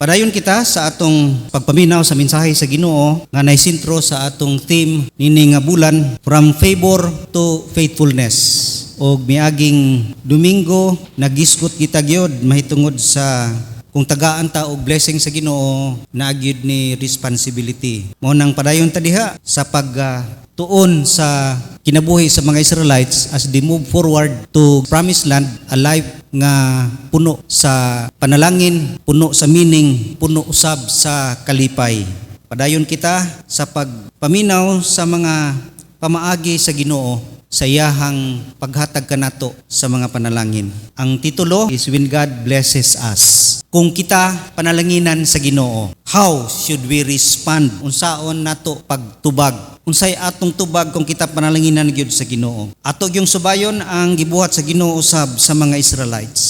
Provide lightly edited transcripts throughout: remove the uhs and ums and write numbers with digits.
Padayon kita sa atong pagpaminaw sa mensahe sa Ginoo nga naisintro sa atong theme nini nga bulan, From Favor to Faithfulness. Og miaging Domingo nagisgot kita gyud mahitungod sa kung tagaan ta og blessing sa Ginoo naagid ni responsibility. Mao nang padayon ta diha sa tuon sa kinabuhi sa mga Israelites as they move forward to Promised Land, a life nga puno sa panalangin, puno sa meaning, puno usab sa kalipay. Padayon kita sa pagpaminaw sa mga pamaagi sa Ginoo sa iyahang paghatag kanato sa mga panalangin. Ang titulo is When God Blesses Us. Kung kita panalanginan sa Ginoo, how should we respond? Unsaon nato pagtubag? Unsay atong tubag kung kita panalanginan gyud sa Ginoo? Ato gyung subayon ang gibuhat sa Ginoo usab sa mga Israelites.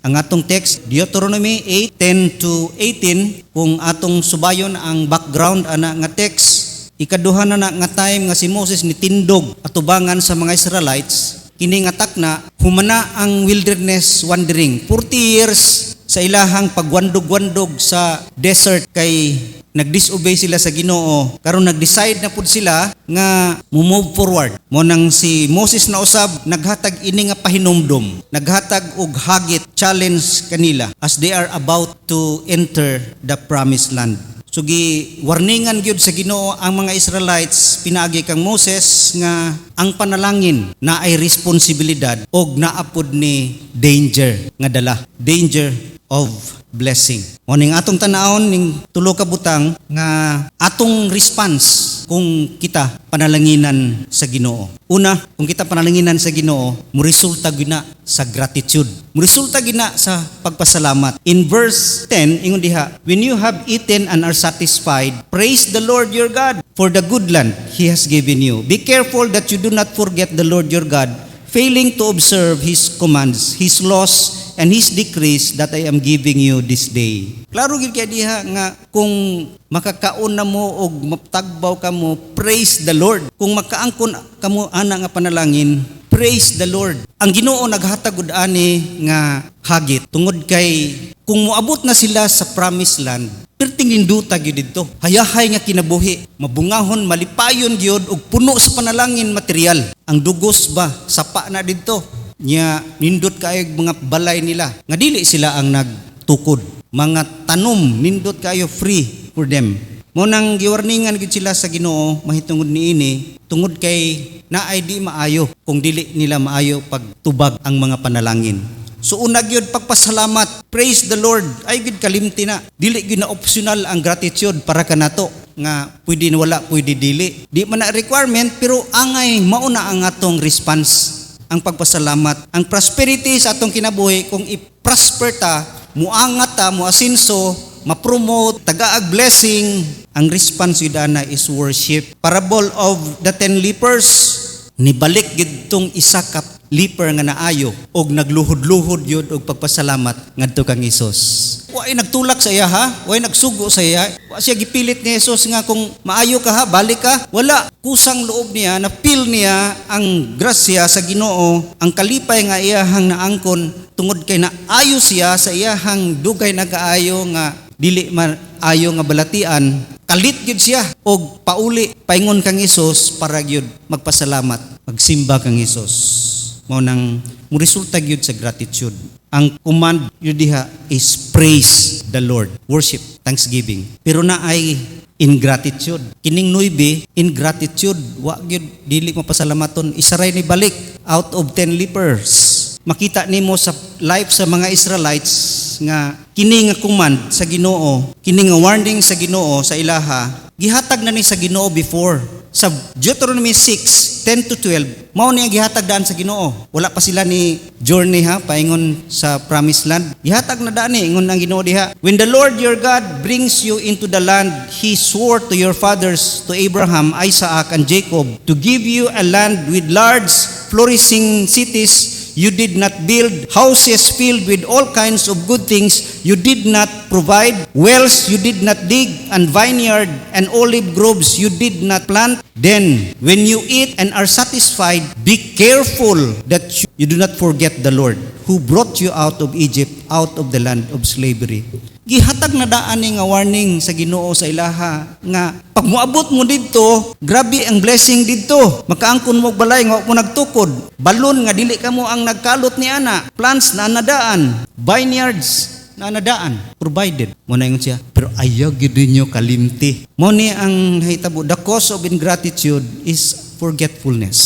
Ang atong text, Deuteronomy 8:10 to 18, kung atong subayon ang background ana nga text, ikaduha na nga time nga si Moses nitindog atubangan sa mga Israelites, kini nga takna humana ang wilderness wandering 40 years sa ilahang pagwandog-wandog sa desert kay nagdisobey sila sa Ginoo. Karon nag-decide na pud sila nga move forward. Mo nang si Moses na usab naghatag ini nga pahinumdom, naghatag og hagit challenge kanila as they are about to enter the promised land. So warningan gyud sa Ginoo ang mga Israelites pinaagi kang Moses nga ang panalangin na ay responsibilidad og naapod ni danger nga dala, danger of blessing. O ning atong tanawon ning tulo ka butang nga atong response kung kita panalanginan sa Ginoo. Una, kung kita panalanginan sa Ginoo, moresulta gina sa gratitude. Moresulta gina sa pagpasalamat. In verse 10, ingon diha, when you have eaten and are satisfied, praise the Lord your God for the good land He has given you. Be careful that you do not forget the Lord your God, failing to observe His commands, His laws, and His decrees that I am giving you this day. Klaro gid kay diha nga kung makakaon na mo og maptagbaw ka mo, praise the Lord. Kung makaangkon kamo ana nga panalangin, praise the Lord. Ang Ginoo naghatag og ani nga hagit tungod kay kung moabot na sila sa promised land, perting ninduta gyud didto. Hayahay nga kinabuhi, mabungahon, malipayon gyud og puno sa panalangin material. Ang dugos ba sapa na didto. Nya nindot kayo mga balay nila nga dili sila ang nagtukod, mga tanom nindot kayo free for them. Mo nang giwarningan gid sila sa Ginoo mahitungod niini tungod kay naay di maayo kung dili nila maayo pagtubag ang mga panalangin. So una gyud pagpasalamat, praise the Lord, ay gyud kalimti na. Dili gyud na optional ang gratitude para kanato nga pwede wala pwede dili. Di man na requirement pero angay mauna ang atong response. Ang pagpasalamat, ang prosperity sa atong kinabuhi, kung i-prosper ta, muangat ta, muasinso, ma-promote, tagaag blessing, ang response yun is worship. Parable of the 10 lepers, nibalik gid tong isa ka leper nga naayo og nagluhod-luhod yun og pagpasalamat ngadto kang Hesus. Wa ay nagtulak sa iya ha, wa ay nagsugo sa iya. Wa siya gipilit ni Hesus nga kung maayo ka ha, balik ka. Wala, kusang loob niya, na-feel niya ang grasya sa Ginoo, ang kalipay nga iyahang naangkon tungod kay naayo siya sa iyahang dugay na kaayo nga dili man ayo nga balatian. Kalit gyud siya og pauli paingon kang Hesus para gyud magpasalamat, magsimba kang Hesus. Mao nang moresulta gyud sa gratitude. Ang command yun diha is praise the Lord, worship, thanksgiving. Pero na ay ingratitude. Kining 9, ingratitude, wa gyud dili mapasalamaton. Isaray ni balik out of 10 lepers. Makita nimo sa life sa mga Israelites nga kini nga command sa Ginoo, kini nga warning sa Ginoo sa ilaha, gihatag na ni sa Ginoo before. Sa Deuteronomy 6:10 to 12, mao ni ang gihatag daan sa Ginoo. Wala pa sila ni journey ha, paingon sa promised land. Gihatag na daan ni, ingon ang Ginoo diha. When the Lord your God brings you into the land He swore to your fathers, to Abraham, Isaac, and Jacob, to give you a land with large, flourishing cities, you did not build houses filled with all kinds of good things. You did not provide wells. You did not dig and vineyard and olive groves. You did not plant. Then, when you eat and are satisfied, be careful that you do not forget the Lord who brought you out of Egypt, out of the land of slavery. Gihatag na daan ni nga warning sa Ginoo sa ilaha nga pag moabot mo didto, grabe ang blessing didto. Makaangkon mo balay nga mo nagtukod. Balon nga dili kamo ang nagkalot ni ana. Plants na nadaan, vineyards na nadaan, provided. Mo na ingon siya, pero ayaw gyud ninyo kalimti. Mo ni ang nahitabo, the cause of ingratitude is forgetfulness.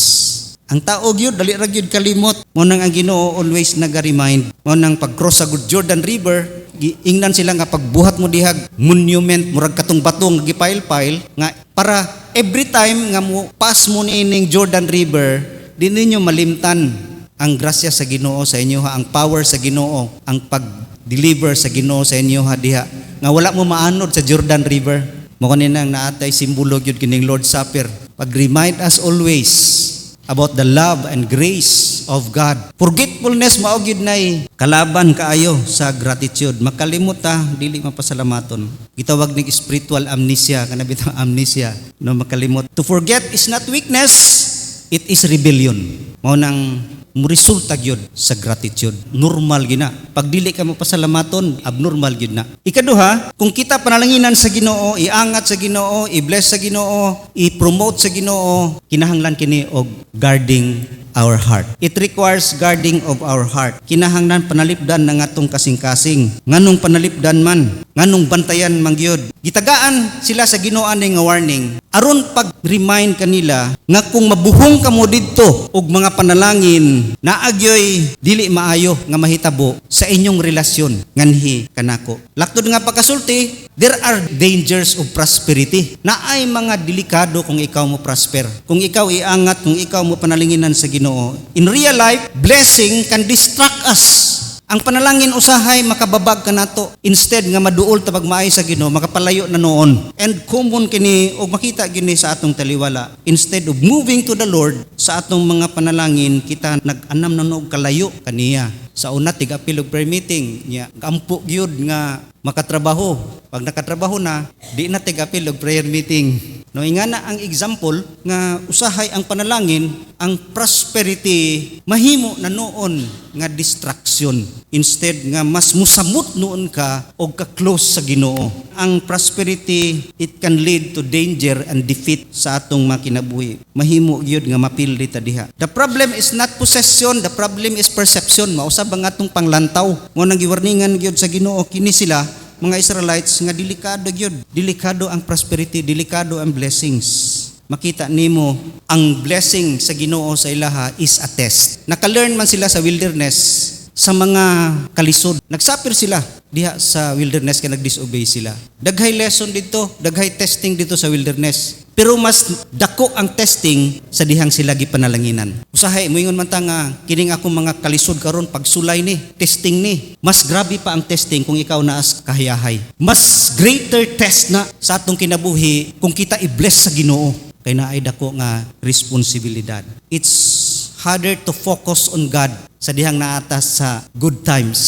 Ang tao gyud dali ra gyud kalimot. Mo nang ang Ginoo always naga-remind. Mo nang pag-cross sa Jordan River, ingnan sila nga pagbuhat mo dihag monument murag katong batong gipile-pile nga para every time nga mo pass mo niining Jordan River, di ninyo malimtan ang grasya sa Ginoo sa inyo ha, ang power sa Ginoo, ang pag-deliver sa Ginoo sa inyo ha diha. Nga wala mo maanod sa Jordan River. Mo kanina ang naatay simbolo gyud kining Lord's Supper. Pag-remind us always about the love and grace of God. Forgetfulness mao gyud nay kalaban kaayo sa gratitude. Makalimot ta, dili mapasalamaton. Gitawag ning spiritual amnesia, kana bitang amnesia, no makalimot. To forget is not weakness, it is rebellion. Mao nang resulta gyud sa gratitude. Normal gina. Pag dili ka mapasalamaton, abnormal gyud na. Ikaduha, kung kita panalanginan sa Ginoo, iangat sa Ginoo, i-bless sa Ginoo, i-promote sa Ginoo, kinahanglan kini og guarding our heart. It requires guarding of our heart. Kinahanglan panalipdan ng atong kasing-kasing. Nganong panalipdan man, nganong bantayan man gyud. Gitagaan sila sa Ginoo ani nga warning. Aron pag-remind kanila nga kung mabuhong kamo didto og mga panalangin, naagyoy dili maayo nga mahitabo sa inyong relasyon nganhi kanako. Laktod nga pagkasulti, there are dangers of prosperity. Naay mga delikado kung ikaw mo prosper. Kung ikaw iangat, kung ikaw mo panalinginan sa Ginoo. In real life, blessing can distract us. Ang panalangin usahay makababag ka nato. Instead nga maduol ta pagmaay sa Ginoo, makapalayo na noon. And common kini og makita gini sa atong taliwala. Instead of moving to the Lord sa atong mga panalangin, kita nag-anam na og kalayo kaniya. Sa una tig-apil og prayer meeting nya kampo gyud nga makatrabaho. Pag nakatrabaho na, di na tig-apil og prayer meeting. No ingana ang example nga usahay ang panalangin, ang prosperity mahimo na noon nga distraction. Instead nga mas musamot noon ka og ka-close sa Ginoo. Ang prosperity, it can lead to danger and defeat sa atong mga kinabuhi. Mahimo gyud nga mapildi ta diha. The problem is not possession, the problem is perception. Mausab ang atong panglantaw. Mo nang giwarningan gyud sa Ginoo kini sila mga Israelites nga delikado gyud. Delikado ang prosperity, delikado ang blessings. Makita nimo ang blessing sa Ginoo sa ilaha is a test. Naka-learn man sila sa wilderness sa mga kalisod. Nagsapir sila diha sa wilderness kaya nag-disobey sila. Daghay lesson dito, daghay testing dito sa wilderness. Pero mas dako ang testing sa dihang sila gipanalanginan. Usahay moingon man ta nga kining akong mga kalisod karon pagsulay ni, testing ni. Mas grabe pa ang testing kung ikaw naas kahayahay. Mas greater test na sa atong kinabuhi kung kita i-bless sa Ginoo. Kay naay dako nga responsibilidad. It's harder to focus on God sa dihang naatas sa good times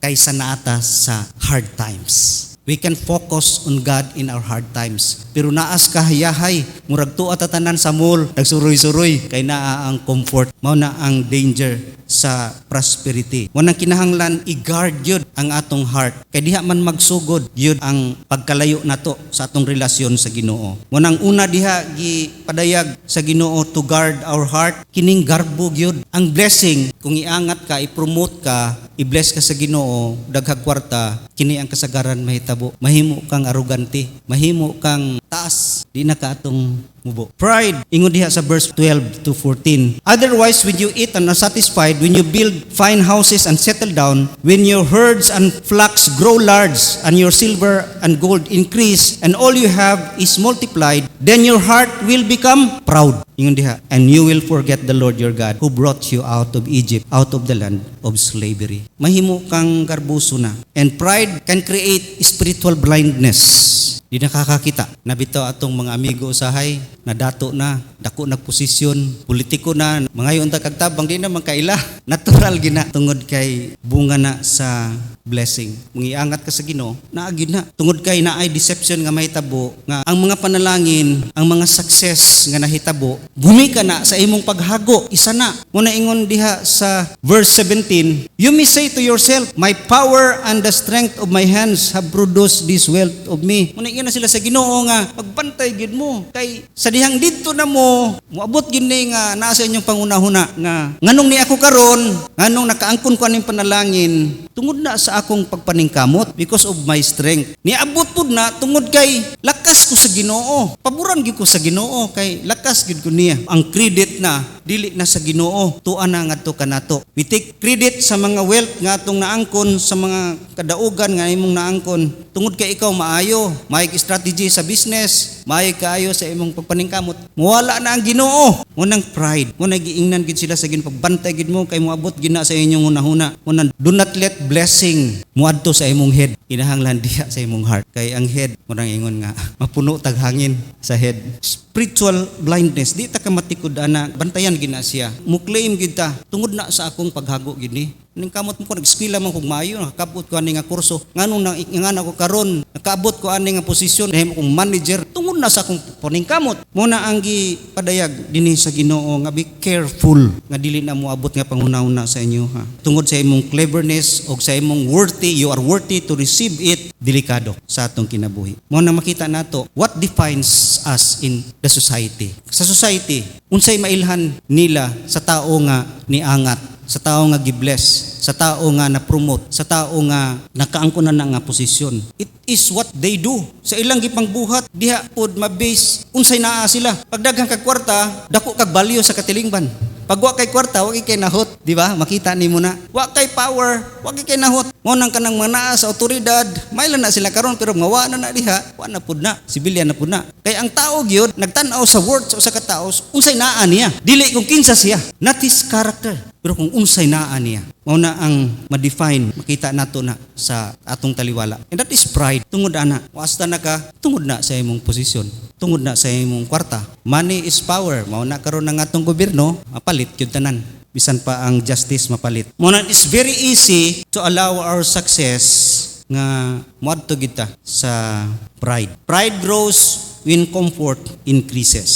kaysa naatas sa hard times. We can focus on God in our hard times. Pero naas kahayahay, murag tuwa tatanan sa mall, nagsuroy-suroy, kay naa ang comfort, mao na ang danger sa prosperity. Mo nang kinahanglan i-guard yun ang atong heart. Kay diha man magsugod yun ang pagkalayo nato sa atong relasyon sa Ginoo. Mo nang una diha gipadayag sa Ginoo to guard our heart, kining garbo yun. Ang blessing kung iangat ka, i-promote ka, i-bless ka sa Ginoo, daghag kwarta, kini ang kasagaran mahitabo. Mahimo kang arrogante, mahimo kang taas, di na ka atong mubo. Pride, ingon diha sa verse 12 to 14. Otherwise, when you eat and are satisfied, when you build fine houses and settle down, when your herds and flocks grow large, and your silver and gold increase, and all you have is multiplied, then your heart will become proud. Ingon diha, and you will forget the Lord your God, who brought you out of Egypt, out of the land of slavery. Mahimo kang garbuso na. And pride can create spiritual blindness. Di nakakakita. Nabitaw atong mga amigo usahay, nadato na, dako na posisyon, politiko na, mga yun kagtabang, di na magkaila. Natural gina. Tungod kay bunga na sa blessing. Mangiangat ka sa Ginoo, naagid na. Tungod kay naay deception nga mahitabo, nga ang mga panalangin, ang mga success nga nahitabo, bumika na sa imong paghago, isa na. Muna ingon diha sa verse 17, you may say to yourself, my power and the strength of my hands have produced this wealth of me. Muna ingon na sila sa Ginoo nga, pagbantay gid mo. Kay sa dihang dito na mo, muabot gid ni nga nasa inyong pangunahuna nga nganong ni ako karon, nganong nakaangkon ko aning panalangin, tungod na sa akong pagpaningkamot because of my strength. Niabot pud na tungod kay lakas ko sa Ginoo. Paboran gyud ko sa Ginoo kay lakas gyud ko niya. Ang credit na dili na sa Ginoo, tuan na ngadto kanato. We take credit sa mga wealth nga atong naangkon, sa mga kadaugan nga imong naangkon. Tungod kay ikaw maayo, may strategy sa business, may kaayo sa imong pagpaningkamot. Mawala na ang Ginoo. Munang pride. Munang giingnan gid sila sa Ginoo, pagbantay gid mo kay moabot gid na sa inyong hunahuna. Munang do not let blessing muadto sa imong head, kinahanglan diha sa imong heart. Kay ang head, murang ingon nga, mapuno tag hangin sa head. Spiritual blindness, di ta ka matikod ana, bantayan gina siya. Muklaim gid ta, tungod na sa akong paghago gid ni. Ning kamot mo ko nag-eskwela man kog maayo, nakabot ko ani nga kurso. Nganong nang ako karon, nakabot ko ani nga posisyon, nahimo kong manager tungod na sa akong paningkamot. Muna ang gipadayag dinhi sa Ginoo nga be careful nga dili na moabot nga panghunahuna sa inyo ha. Tungod sa imong cleverness o sa imong worthy, you are worthy to receive it, delikado sa atong kinabuhi. Mo na makita nato what defines us in the society. Sa society, unsay mailhan nila sa tao nga niangat, sa tao nga gibless, sa tao nga na-promote, sa tao nga nakaangkunan na nga posisyon. It is what they do. Sa ilang gipangbuhat, diha pod mabase unsay naa sila. Pagdaghang kag kwarta, dako kag balyo sa katilingban. Pag wa kay kwarta, wa kay nahot, di ba? Makita nimo na. Wa kay power, wa kay nahot. Mo nang kanang manaa sa otoridad, mailan na sila karon pero mawa na diha, wa na pud na, sibilyan na pud na. Kay ang tao gyud nagtan-aw sa words sa usa ka tawo, unsay naa niya. Dili kung kinsa siya, not his character, pero kung unsay naa niya. Mao na ang ma-define, makita nato na sa atong taliwala. And that is pride. Tungod ana, wasta na ka, tungod na sa imong posisyon, tungod na sa imong kwarta. Money is power. Mao na karon ng atong gobyerno, mapalit gyud tanan. Bisan pa ang justice mapalit. Mao na it's very easy to allow our success nga moadto kita sa pride. Pride grows when comfort increases.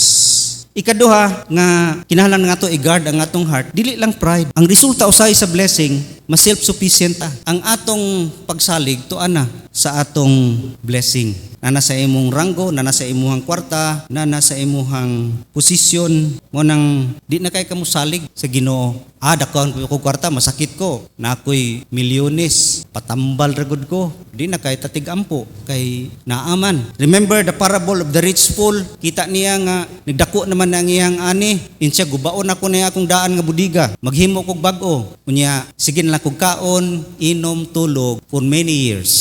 Ikaduha nga kinahanglan nga to i-guard ang atong heart, dili lang pride. Ang resulta usay sa blessing, mas self-sufficient ta. Ang atong pagsalig tuana sa atong blessing. Nana sa imong ranggo, nana sa imong kwarta, nana sa imong posisyon, mo nang di na kay kamo salig sa Ginoo. Dakon ko kwarta, masakit ko. Na ako'y milyones, patambal ragod ko. Di na kay tatig-ampo, kay naaman. Remember the parable of the rich fool? Kita niya nga, nagdako naman ang iyang ani. Insya, gubaon ako na akong daan nga budiga. Maghimo kog bag-o. Kunya, sige na lang kog kaon, inom, tulog for many years.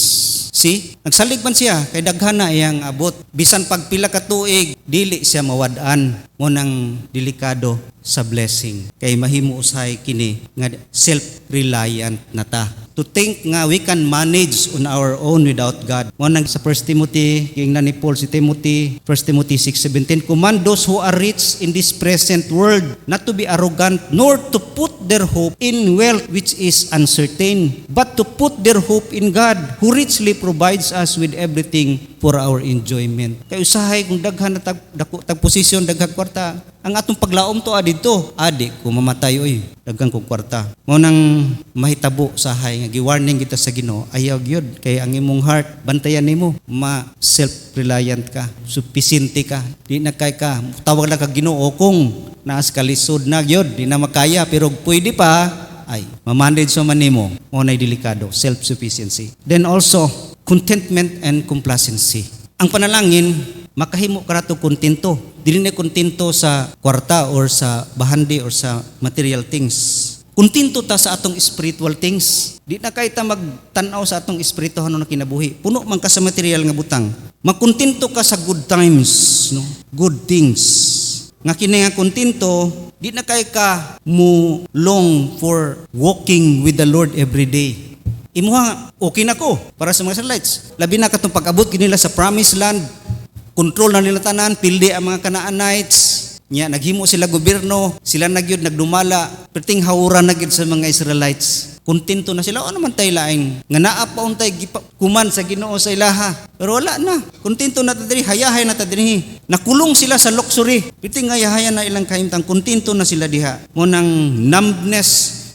See? Nagsalig man siya, kay daghan na iyang abot. Bisan pagpila ka tuig, dili siya mawad-an. Mo nang delikado sa blessing. Kay mahimo usay kini nga self-reliant na ta. To think nga we can manage on our own without God. Mo nang sa 1 Timothy, ingnan ni Paul si Timothy, 1 Timothy 6:17, command those who are rich in this present world not to be arrogant, nor to put their hope in wealth which is uncertain, but to put their hope in God, who richly provides us with everything for our enjoyment. Kay usahay kung daghan na tag posisyon, daghang kwarta, ang atong paglaom to dito, adik ko mamatay oy, daghang kog kwarta. Mo nang mahitabo sahay nga gi-warning kita sa Ginoo, ayaw gyud kay ang imong heart bantayan nimo, ma self-reliant ka, sufficiente ka. Di na kay ka tawag lang kag Ginoo kung naas kalisod na gyud, di na makaya pero pwede pa, ay mamanage man nimo. Mo nay delikado, self-sufficiency. Then also contentment and complacency. Ang panalangin, makahimo ka nato kontento. Dili na kontento sa kwarta or sa bahandi or sa material things. Kontento ta sa atong spiritual things. Di na kay ta magtan-aw sa atong espirituhan na kinabuhi. Puno man ka sa material nga butang. Magkontento ka sa good times, no? Good things. Nga kini nga kontento, di na kay ka mo long for walking with the Lord every day. imuha okay na ko para sa mga Israelites. Labi na katong pag-abot kinila sa promised land, control na nila tanan, pildi ang mga Canaanites. Nya naghimo sila gobyerno, sila nagyud nagdumala, perting hawuran na gyud sa mga Israelites. Kontento na sila, ano man tay laing nga naa pa untay kuman sa Ginoo sa ilaha. Pero wala na. Kontento na ta diri, hayahay na ta diri. Nakulong sila sa luxury. Perting hayahayan na ilang kahimtang, kontento na sila diha. Mo nang numbness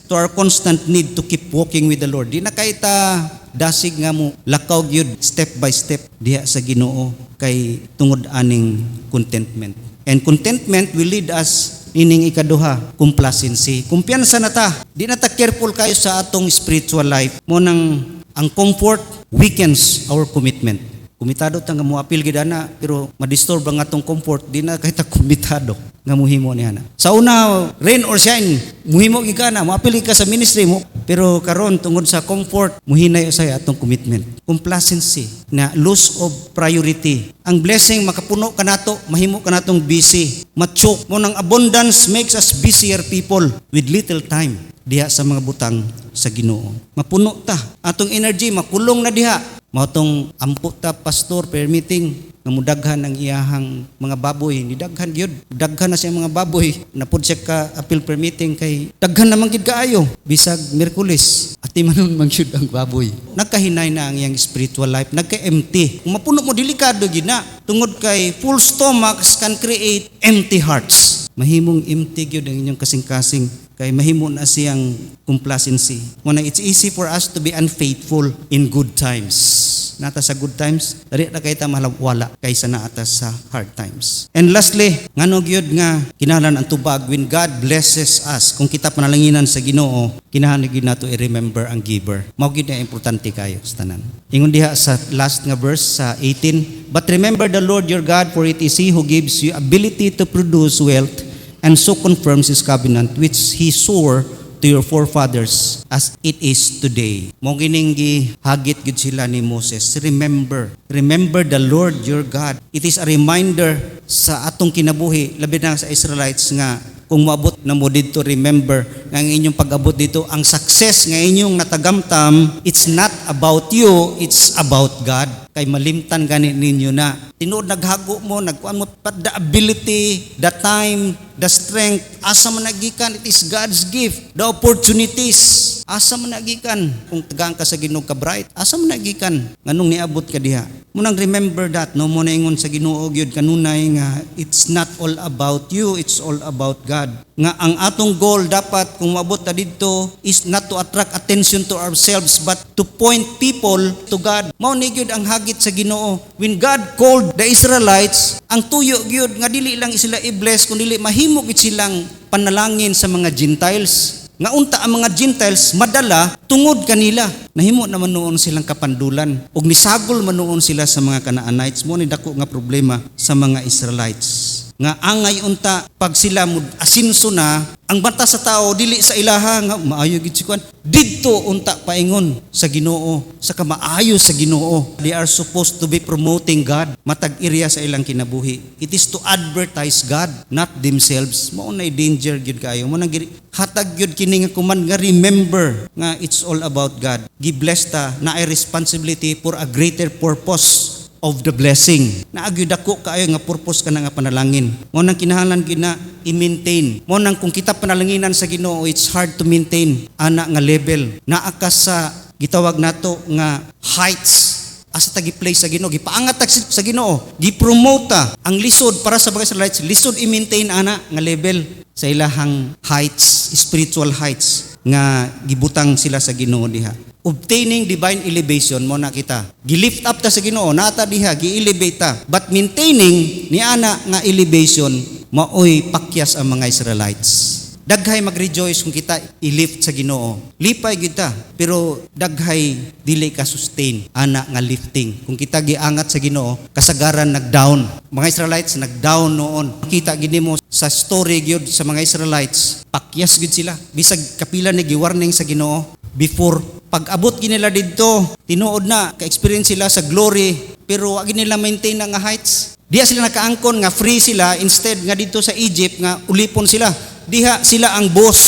to our constant need to keep walking with the Lord. Di na kay ta dasig nga mo lakaw gyud step by step diha sa Ginoo kay tungod aning contentment. And contentment will lead us ining ikaduha, complacency. Kumpiyansa na ta. Di na ta careful kayo sa atong spiritual life. Mo nang ang comfort weakens our commitment. Kumitado ta nga mo apil gid ana pero madisturb ang atong comfort, di na kay ta kumitado nga muhimo ni ana. Sa una, rain or shine, muhimo gid ka na, mo apil ka sa ministry mo, pero karon tungod sa comfort, muhinay usay atong commitment. Complacency na loss of priority. Ang blessing makapuno kanato, mahimo kanatong busy, matsok mo nang abundance makes us busier people with little time diha sa mga butang sa Ginoo. Mapuno ta atong energy, makulong na diha. Mautong ampo ta pastor per meeting nga mudaghan ang iyahang mga baboy, ni daghan gyud. Daghan na siya mga baboy. Napud siya ka appeal per meeting kay daghan naman gid kaayo. Bisag Miyerkules ati manon man gyud ang baboy. Nagkahinay na ang iyang spiritual life, nagka-empty. Kung mapuno mo delikado gid na tungod kay full stomachs can create empty hearts. Mahimong empty gyud ang inyong kasing-kasing kay mahimo na siyang complacency. Muna it's easy for us to be unfaithful in good times. Nata sa good times, dali na kay ta malawala kaysa naata sa hard times. And lastly, ngano gyud nga kinahanglan ang tubag when God blesses us. Kung kita panalanginan sa Ginoo, kinahanglan gyud nato i-remember ang giver. Mao gyud na importante kayo sa tanan. Ingon diha sa last nga verse sa 18, but remember the Lord your God, for it is He who gives you ability to produce wealth and so confirms His covenant which He swore to your forefathers as it is today. Mo gining gihagit gid sila ni Moses. Remember the Lord your God. It is a reminder sa atong kinabuhi, labi na sa Israelites nga kung maabot na mo dito, remember nga ang inyong pag-abot dito, ang success nga inyong natagamtam, it's not about you, it's about God. Kay malimtan gani ninyo na. Tinuod naghago mo, nagkuan mo pa the ability, the time, the strength, asa man nagikan, it is God's gift. The opportunities, asa man nagikan. Kung tagaan ka sa Ginoo ka bright, asa man nagikan. Nganong niabot ka diha. Munang remember that, no mo na ingon sa Ginoo gyud kanunay nga it's not all about you, it's all about God. Nga ang atong goal dapat kung maabot ta didto is not to attract attention to ourselves but to point people to God. Mao ni gyud ang hagit sa Ginoo. When God called the Israelites, ang tuyo gyud nga dili lang sila i-bless kundi mahimo gid silang panalangin sa mga Gentiles. Nga unta ang mga Gentiles madala tungod kanila. Nahimo naman noon silang kapandulan ug nisagol man noon sila sa mga Canaanites. Mo ni dako nga problema sa mga Israelites. Nga angay unta pag sila asinso na ang banta sa tao dili sa ilaha nga maayo gid sikuan didto unta paingon sa Ginoo sa kamaayo sa Ginoo. They are supposed to be promoting God matag area sa ilang kinabuhi. It is to advertise God, not themselves. Mao nay danger gyud kayo. Mo nang hatag gyud kini nga kuman nga remember nga it's all about God. Give bless ta na ay responsibility for a greater purpose of the blessing. Naagyo dako kaayo nga purpose ka na nga panalangin. Mo nang kinahanglan gid na i-maintain. Mo nang kung kita panalanginan sa Ginoo, it's hard to maintain ana nga level. Naa ka sa gitawag nato nga heights. Asa ta gi-place sa Ginoo, gipaangat ta sa Ginoo, gi-promote ta ang lisod para sa mga Israelites. Lisod i-maintain ana nga level sa ilahang heights, spiritual heights nga gibutang sila sa Ginoo diha. Obtaining divine elevation mo na kita. Gi-lift up ta sa Ginoo, nata diha gi-elevate ta. But maintaining ni ana nga elevation, maoy pakyas ang mga Israelites. Daghay mag-rejoice kung kita i-lift sa Ginoo. Lipay gyud ta, pero daghay dili ka sustain ana nga lifting. Kung kita giangat sa Ginoo, kasagaran nag-down. Mga Israelites nag-down noon. Kita gid mo sa story gyud sa mga Israelites, pakyas gyud sila. Bisag kapila ni gi-warning sa Ginoo before pag-abot ginila didto, tinuod na ka-experience sila sa glory, pero wag nila maintain nga heights. Diha sila nakaangkon nga free sila instead nga dito sa Egypt nga ulipon sila. Diha sila ang boss.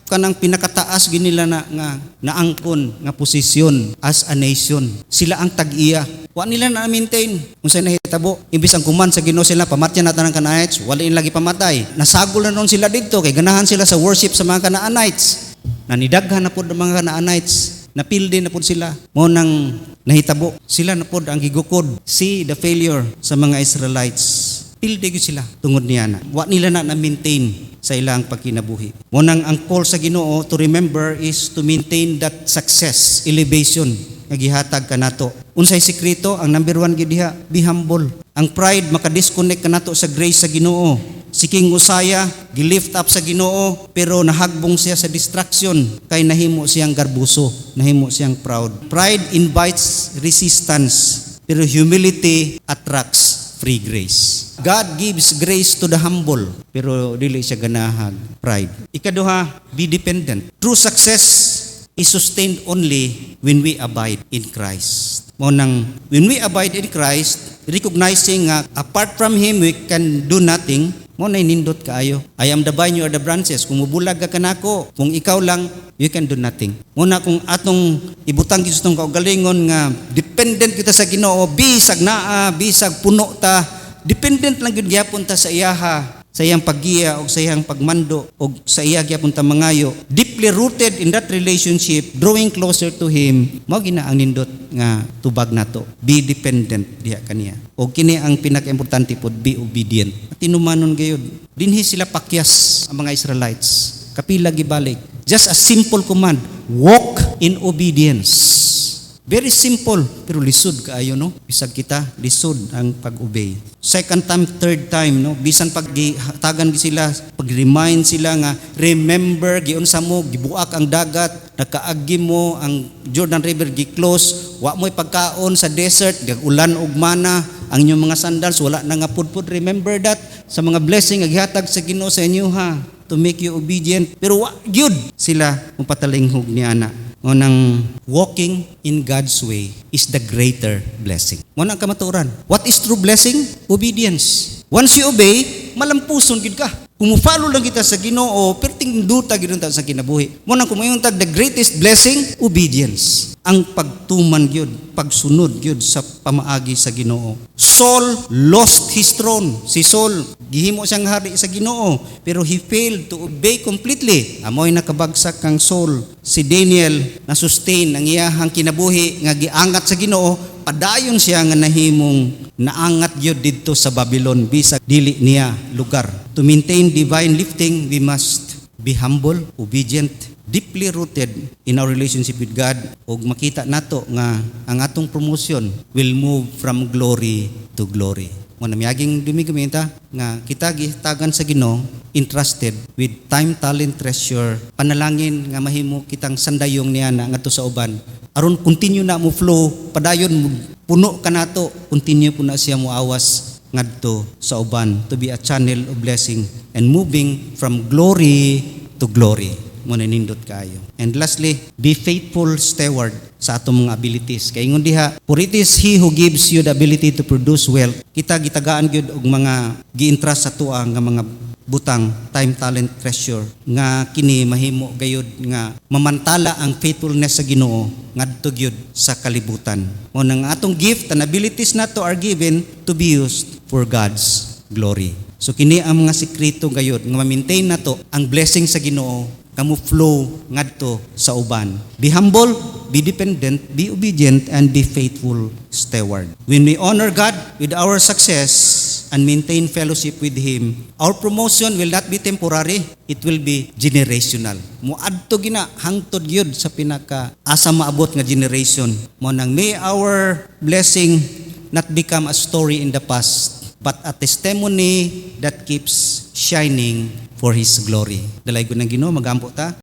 kanang pinakataas ginila na nga naangkon nga posisyon as a nation. Sila ang tag-iya. Wa nila na maintain. Unsay nahitabo, imbis ang kuman sa Ginoo sila pamatyan na tanang Canaanites, wala lagi pamatay. Nasagol na noon sila didto kay ganahan sila sa worship sa mga Canaanites. Nanidaghan na pud ang mga Canaanites. Napildi na pud sila. Mo nang nahitabo, sila na pud ang gigukod. See the failure sa mga Israelites. Pildi gyud sila tungod niya na. Wa nila na maintain sa ilang pagkinabuhi. Mo nang ang call sa Ginoo to remember is to maintain that success, elevation nga gihatag kanato. Unsay sekreto? Ang number 1 gid diha, be humble. Ang pride makadisconnect kanato sa grace sa Ginoo. Si King Uzziah gilift up sa Ginoo pero nahagbong siya sa distraction kay nahimo siyang garbuso, nahimo siyang proud. Pride invites resistance pero humility attracts free grace. God gives grace to the humble pero dili siya ganahag pride. Ikaduha, be dependent. True success is sustained only when we abide in Christ. Mo nang when we abide in Christ, recognizing nga apart from Him we can do nothing, mo na nindot kaayo. I am the vine, you are the branches. Kung mubulag ka kanako, kung ikaw lang, you can do nothing. Muna kung atong ibutang gitong kaugalingon nga dependent kita sa Ginoo, bisag naa, bisag puno ta, dependent lang gyud gyapon ta sa iyaha, sa iyang paggiya o sa iyang pagmando o sa iya gyapon ta mangayo. Deeply rooted in that relationship, drawing closer to Him, mao gina ang nindot nga tubag nato. Be dependent diha kaniya. O kini ang pinaka-importante pod, be obedient. Tinumanon gayud. Dinhi sila pakyas ang mga Israelites. Kapila gibalik. Just a simple command, walk in obedience. Very simple, pero lisod kaayo, no? Bisag kita, lisod ang pag-obey. Second time, third time, no? Bisan pag-tagan sila, pag-remind sila nga, remember, giunsa mo, gibuak ang dagat, nakaagi mo, ang Jordan River gi-close, wa mo'y pagkaon sa desert, ulan ug mana, ang inyong mga sandals, wala na nga pudpud. Remember that, sa mga blessing, aghatag sa Ginoo sa inyo, ha? To make you obedient. Pero wa, gyud sila, kung patalinghog ni ana. O nang walking in God's way is the greater blessing. Mo nang kamaturan. What is true blessing? Obedience. Once you obey, malampuson gid ka. Kung follow lang kita sa Ginoo, perting duta gid ta sa kinabuhi. Mo nang kumayon tag the greatest blessing, obedience. Ang pagtuman gyud, pagsunod gyud sa pamaagi sa Ginoo. Saul lost his throne. Si Saul gihimo siyang hari sa Ginoo, pero he failed to obey completely. Amoy nakabagsak kang Saul. Si Daniel na sustain ang iyahang kinabuhi nga giangat sa Ginoo, padayon siya nga nahimong naangat gyud didto sa Babylon bisag dili niya lugar. To maintain divine lifting, we must be humble, obedient, deeply rooted in our relationship with God, ug makita nato nga ang atong promotion will move from glory to glory. Mo na miyaging dumigamita nga kita gitagan sa Ginoo, entrusted with time, talent, treasure, panalangin nga mahimo kitang sandayong niya na ngadto sa uban. Aron continue na mo flow, padayon puno ka nato, continue po na siya mo awas ngadto sa uban to be a channel of blessing and moving from glory to glory. Mo na nindot kaayo. And lastly, be faithful steward sa atong mga abilities. Kay ingon diha, for it is He who gives you the ability to produce wealth. Kita gitagaan gyud og mga gi-entrust sa tuwa nga mga butang, time, talent, treasure nga kini mahimo gayud nga mamantala ang faithfulness sa Ginoo ngadto gyud sa kalibutan. O nang atong gift and abilities nato are given to be used for God's glory. So kini ang mga sekreto gayud nga ma-maintain nato ang blessing sa Ginoo kamo flow ngadto sa uban. Be humble, be dependent, be obedient, and be faithful steward. When we honor God with our success and maintain fellowship with Him, our promotion will not be temporary, it will be generational. Muadto gina hangtod gyud sa pinaka asa maabot nga generation. Mo nang may our blessing not become a story in the past, but a testimony that keeps shining for His glory. Dalay ko ng Ginoo, magampo ta.